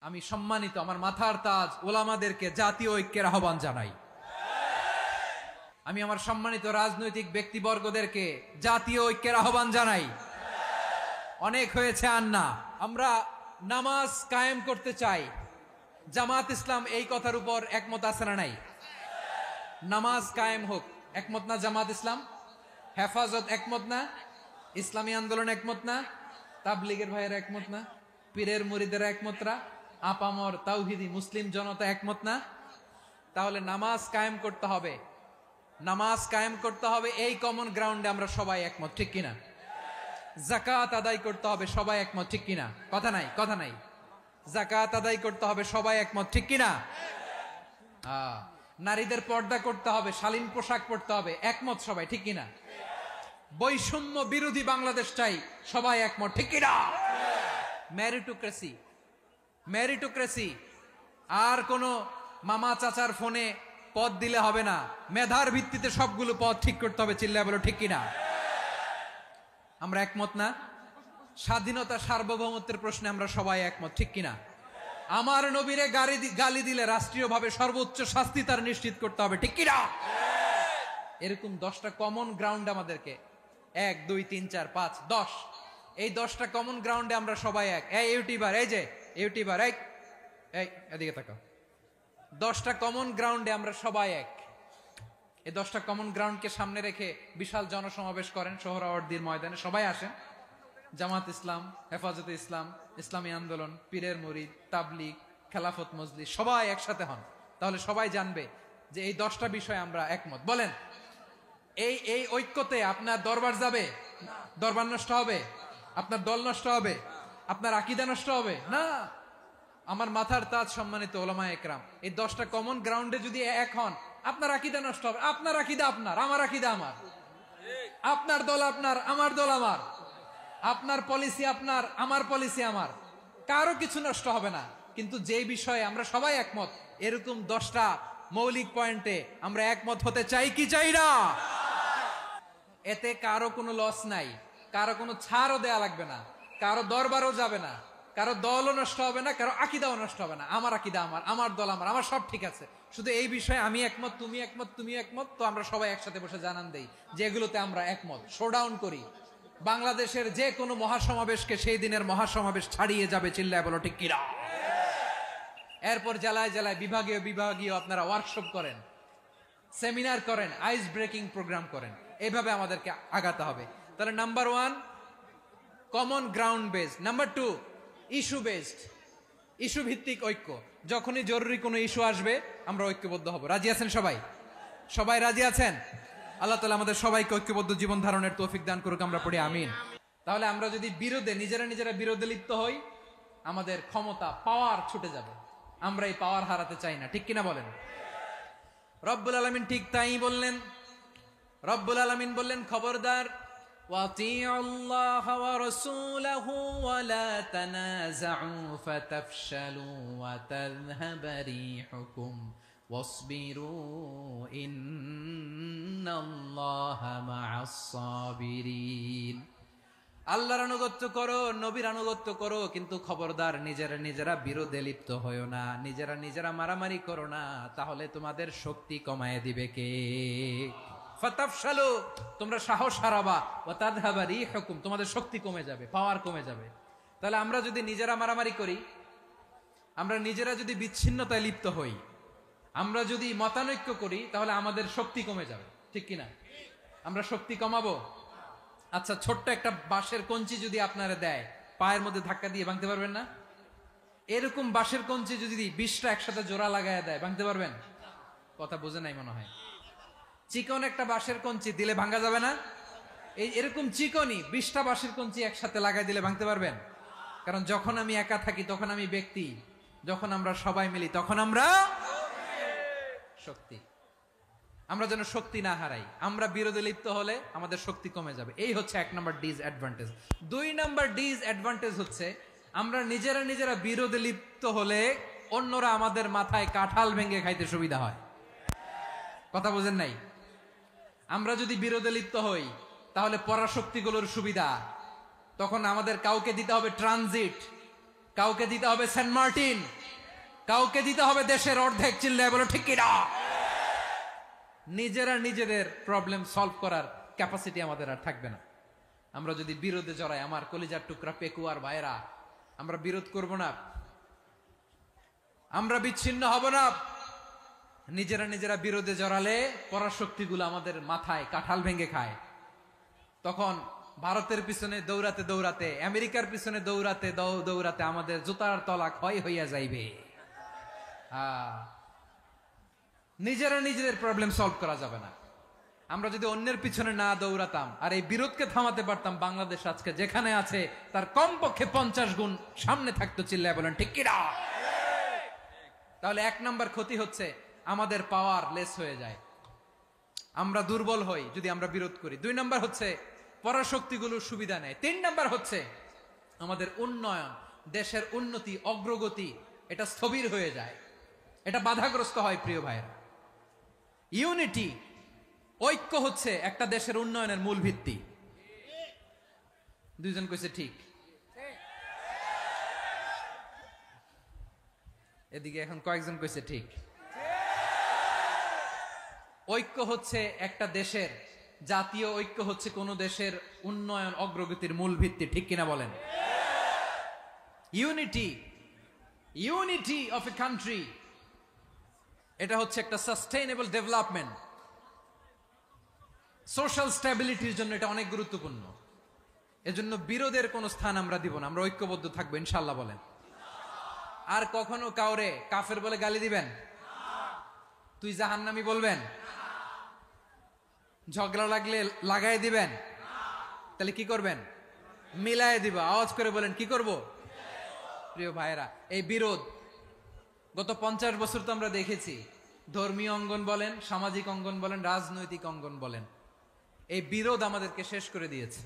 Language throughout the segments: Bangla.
আমি সম্মানিত আমার মাথার তাজ ওলামাদেরকে জাতীয় ঐক্যের আহ্বান জানাই। আমি আমার সম্মানিত রাজনৈতিক ব্যক্তিবর্গদেরকে জাতীয় ঐক্যের আহ্বান জানাই। অনেক হয়েছে আর না, আমরা নামাজ কায়েম করতে চাই। জামাত ইসলাম এই কথার উপর একমত আছে না নাই? নামাজ কায়েম হোক, একমত না জামাত ইসলাম? হেফাজত একমত না? ইসলামী আন্দোলন একমত না? তাবলীগের ভাইয়েরা একমত না? পীরের মুরিদেরা একমত না? আপামর তাওহীদি মুসলিম জনতা একমত না? তাহলে নামাজ কায়েম করতে হবে। নামাজ কায়েম করতে হবে, এই কমন গ্রাউন্ডে আমরা সবাই একমত, ঠিক কিনা? যাকাত আদায় করতে হবে, সবাই একমত, ঠিক কিনা? কথা নাই, কথা নাই। যাকাত আদায় করতে হবে, সবাই একমত, ঠিক কিনা? নারীদের পর্দা করতে হবে, শালীন পোশাক পরতে হবে, একমত সবাই, ঠিক কিনা? বৈষম্য বিরোধী বাংলাদেশ চাই, সবাই একমত, ঠিক কিনা? মেরিটোক্রেসি, মেরিটোক্রেসি, আর কোন মামা চাচার ফোনে পদ দিলে হবে না, মেধার ভিত্তিতে সবগুলো পদ ঠিক করতে হবে, চিল্লায় বলো ঠিক কিনা? আমরা একমত না? স্বাধীনতা সার্বভৌমত্বের প্রশ্নে আমরা সবাই একমত, ঠিক কিনা? আমার নবীরে গালি দিলে রাষ্ট্রীয়ভাবে সর্বোচ্চ শাস্তি তার নিশ্চিত করতে হবে, ঠিক কিনা? এরকম 10টা কমন গ্রাউন্ড আমাদেরকে, 1 2 3 4 5 10, এই 10টা কমন গ্রাউন্ডে আমরা সবাই এক। এই ইউটিউবার, এই যে ইউটিউবার, এই এদিকে তাকাও। 10টা কমন গ্রাউন্ডে আমরা সবাই এক। এই 10টা কমন গ্রাউন্ডকে সামনে রেখে বিশাল জনসমাবেশ করেন সোহরাওয়ার্দীর ময়দানে, সবাই আসেন। জামাত ইসলাম, হেফাজতে ইসলাম, ইসলামী আন্দোলন, পীরের মুরিদ, তাবলীগ, খেলাফত মজলিস, সবাই একসাথে হন। তাহলে সবাই জানবে যে এই 10টা বিষয়ে আমরা একমত। বলেন, এই ঐক্যতে আপনার দরবার যাবে? দরবার নষ্ট হবে? আপনার দল নষ্ট হবে? আপনার আকীদা নষ্ট হবে না? আমার মাথার তাজ সম্মানিত ওলামায়ে একরাম, এই 10টা কমন গ্রাউন্ডে যদি এক হন, আপনার আকীদা নষ্ট হবে? আপনার আকীদা আপনার, আমার আকীদা আমার, আপনার দল আপনার, আমার দল আমার, আপনার পলিসি আপনার, আমার পলিসি আমার, কারো কিছু নষ্ট হবে না। কিন্তু যে বিষয়ে আমরা সবাই একমত, এরকম 10টা মৌলিক পয়েন্টে আমরা একমত হতে চাই কি চাই না? এতে কারো কোনো লস নাই, কারো কোনো ছাড়ও দেয়া লাগবে না, কারো দরবারও যাবে না, কারো দলও নষ্ট হবে না, কারো আকীদাও নষ্ট হবে না। আমার আকীদা আমার, আমার দল আমার, আমার সব ঠিক আছে। শুধু এই বিষয়ে আমি একমত, তুমি একমত, তুমি একমত, তো আমরা সবাই একসাথে বসে জানান দেই যেগুলোতে আমরা একমত, শোডাউন করি। বাংলাদেশের যে কোনো মহাসমাবেশকে সেই দিনের মহাসমাবেশ ছাড়িয়ে যাবে, চিল্লায় বলো ঠিক কিনা? এরপর জেলায় জেলায় বিভাগীয় বিভাগীয় আপনারা ওয়ার্কশপ করেন, সেমিনার করেন, আইস ব্রেকিং প্রোগ্রাম করেন। এইভাবে আমাদেরকে আগাতে হবে। তাহলে number 1 common ground based, number 2 issue based, issue ভিত্তিক ঐক্য। যখনই জরুরি কোনো ইস্যু আসবে আমরা ঐক্যবদ্ধ হব। রাজি আছেন সবাই? সবাই রাজি আছেন? আল্লাহ তাআলা আমাদের সবাইকে ঐক্যবদ্ধ জীবন ধারণের তৌফিক দান করুক, আমরা পড়ি আমিন। তাহলে আমরা যদি বিরোধে নিজেরা বিরোধে লিপ্ত হই, আমাদের ক্ষমতা, পাওয়ার ছুটে যাবে। আমরা এই পাওয়ার হারাতে চাই না, ঠিক কিনা বলেন? রব্বুল আলামিন ঠিক তাই বললেন। রব্বুল আলামিন বললেন, খবরদার, ওয়াতিউল্লাহ ওয়া রাসূলাহু ওয়া লা তানাযাউ ফাতাফশালু ওয়া তাযহাবা রিহুকুম ওয়াসবিরু ইন্নাল্লাহা মা'আস সাবিরিন। আল্লাহর আনুগত্য করো, নবীর আনুগত্য করো, কিন্তু খবরদার নিজেরা বিরোধে লিপ্ত হয়ো না, নিজেরা মারামারি করো না, তাহলে তোমাদের শক্তি কমায় দিবে কে? ফাতাফশালু, তোমরা সাহস হারাবা, ওয়া তাযহাবা রিহুকুম, তোমাদের শক্তি কমে যাবে, পাওয়ার কমে যাবে। তাহলে আমরা যদি নিজেরা মারামারি করি, আমরা নিজেরা যদি বিচ্ছিন্নতায় লিপ্ত হই, আমরা যদি মতানৈক্য করি, তাহলে আমাদের শক্তি কমে যাবে, ঠিক কিনা? আমরা শক্তি কমাবো? আচ্ছা, ছোট্ট একটা বাঁশের কঞ্চি যদি আপনারা দেয়, পায়ের মধ্যে ধাক্কা দিয়ে ভাঙতে পারবেন না? এরকম বাঁশের কঞ্চি যদি 20টা একসাথে জোড়া লাগায় দেয়, ভাঙতে পারবেন? কথা বোঝে নাই মনে হয়। চিকন একটা বাঁশের কঞ্চি দিলে ভাঙা যাবে না? এরকম চিকনই 20টা বাঁশের কঞ্চি একসাথে লাগাই দিলে ভাঙতে পারবেন? কারণ যখন আমি একা থাকি তখন আমি ব্যক্তি, যখন আমরা সবাই মিলি তখন আমরা শক্তি। আমরা যেন শক্তি না হারাই। আমরা বিরোধে লিপ্ত হলে আমাদের শক্তি কমে যাবে। এই হচ্ছে 1 নম্বর ডিসঅ্যাডভান্টেজ। 2 নম্বর ডিসঅ্যাডভান্টেজ হচ্ছে, আমরা নিজেরা বিরোধে লিপ্ত হলে অন্যরা আমাদের মাথায় কাঁঠাল ভেঙে খাইতে সুবিধা হয়। কথা বোঝেন নাই? আমরা যদি বিরোধে লিপ্ত হই, তাহলে পরাশক্তিগুলোর সুবিধা, তখন আমাদের কাউকে দিতে হবে ট্রানজিট, কাউকে দিতে হবে সেন্ট মার্টিন, কাউকে দিতে হবে দেশের অর্ধেক। চিল্লায় বলো ঠিক কিনা? নিজেরা নিজেদের প্রবলেম সলভ করার ক্যাপাসিটি আমাদের আর থাকবে না। আমরা যদি বিরোধে জড়াই, আমার কলিজার টুকরা পেকুয়ার ভাইরা, আমরা বিরোধ করব না, আমরা বিচ্ছিন্ন হব না। নিজেরা নিজেরা বিরোধে জড়ালে পরাশক্তিগুলো আমাদের মাথায় কাঁঠাল ভেঙে খায়। তখন ভারতের পিছনে দৌড়াতে দৌড়াতে, আমেরিকার পিছনে দৌড়াতে দৌড়াতে আমাদের জুতার তলা ক্ষয় হইয়া যাইবে। নিজেরা নিজেদের প্রবলেম সলভ করা যাবে না। আমরা যদি অন্যের পিছনে না দৌড়াতাম আর এই বিরোধকে থামাতে পারতাম, বাংলাদেশ আজকে যেখানে আছে তার কমপক্ষে 50 গুণ সামনে থাকতো। চিল্লায় বলেন ঠিক কিনা? তাহলে 1 নাম্বার ক্ষতি হচ্ছে আমাদের পাওয়ার লেস হয়ে যায়, আমরা দুর্বল হই যদি আমরা বিরোধ করি। 2 নাম্বার হচ্ছে পরাশক্তিগুলোর সুবিধা নেয়। 3 নাম্বার হচ্ছে আমাদের উন্নয়ন, দেশের উন্নতি, অগ্রগতি এটা স্থবির হয়ে যায়, এটা বাধাগ্রস্ত হয়। প্রিয় ভাইরা, ইউনিটি, ঐক্য হচ্ছে একটা দেশের উন্নয়নের মূল ভিত্তি। 2 জন কইছে ঠিক, এদিকে এখন কয়েকজন কইছে ঠিক। ঐক্য হচ্ছে একটা দেশের, জাতীয় ঐক্য হচ্ছে কোন দেশের উন্নয়ন অগ্রগতির মূল ভিত্তি। ঠিক কিনা বলেন? Unity, unity of a country, এটা হচ্ছে একটা সাস্টেইনেবল ডেভেলপমেন্ট, সোশ্যাল স্ট্যাবিলিটির জন্য এটা অনেক গুরুত্বপূর্ণ। এজন্য বিরোধের কোনো স্থান আমরা দিব না, আমরা ঐক্যবদ্ধ থাকবো ইনশাআল্লাহ। বলেন। আর কখনো কাউরে কাফের বলে গালি দিবেন? তুই জাহান্নামী বলবেন? ঝগড়া লাগলে লাগাই দিবেন? তাহলে কি করবেন? মিলায় দিব। আওয়াজ করে বলেন, কি করব? প্রিয় ভাইরা, এই বিরোধ গত 50 বছর তো আমরা দেখেছি। ধর্মীয় অঙ্গন বলেন, সামাজিক অঙ্গন বলেন, রাজনৈতিক অঙ্গন বলেন, এই বিরোধ আমাদেরকে শেষ করে দিয়েছে।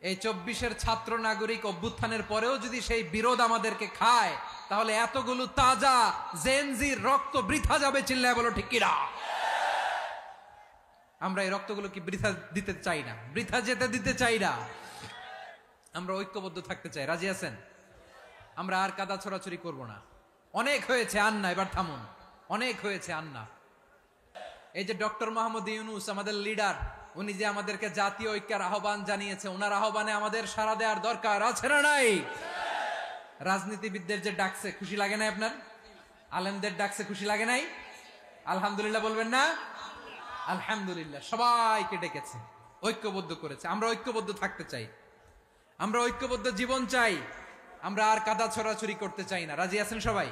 এই 24-এর ছাত্র নাগরিক অভ্যুত্থানের পরেও যদি সেই বিরোধ আমাদেরকে খায়, তাহলে এতগুলো তাজা জেনজির রক্ত বৃথা যাবে। চিল্লায় বলো ঠিক কিনা? আমরা এই রক্তগুলো কি বৃথা দিতে চাই না, বৃথা যেতে দিতে চাই না। আমরা ঐক্যবদ্ধ থাকতে চাই। রাজি আছেন? আমরা আর কাদা ছোড়াছুরি করব না। অনেক হয়েছে, আন্না, এবার থামুন। অনেক হয়েছে, আন্না। এই যে ডক্টর মোহাম্মদ ইউনূস আমাদের লিডার, উনি যে আমাদেরকে জাতীয় ঐক্যের আহ্বান জানিয়েছে, ওনার আহ্বানে আমাদের সাড়া দেওয়ার দরকার আছে না নাই? রাজনীতিবিদদের যে ডাকছে, খুশি লাগে নাই আপনার? আলেমদের ডাকছে, খুশি লাগে নাই? আলহামদুলিল্লাহ বলবেন না? আলহামদুলিল্লাহ। সবাইকে ডেকেছে, ঐক্যবদ্ধ করেছে। আমরা ঐক্যবদ্ধ থাকতে চাই, আমরা ঐক্যবদ্ধ জীবন চাই, আমরা আর কাদা ছড়াছড়ি করতে চাই না। রাজি আছেন সবাই?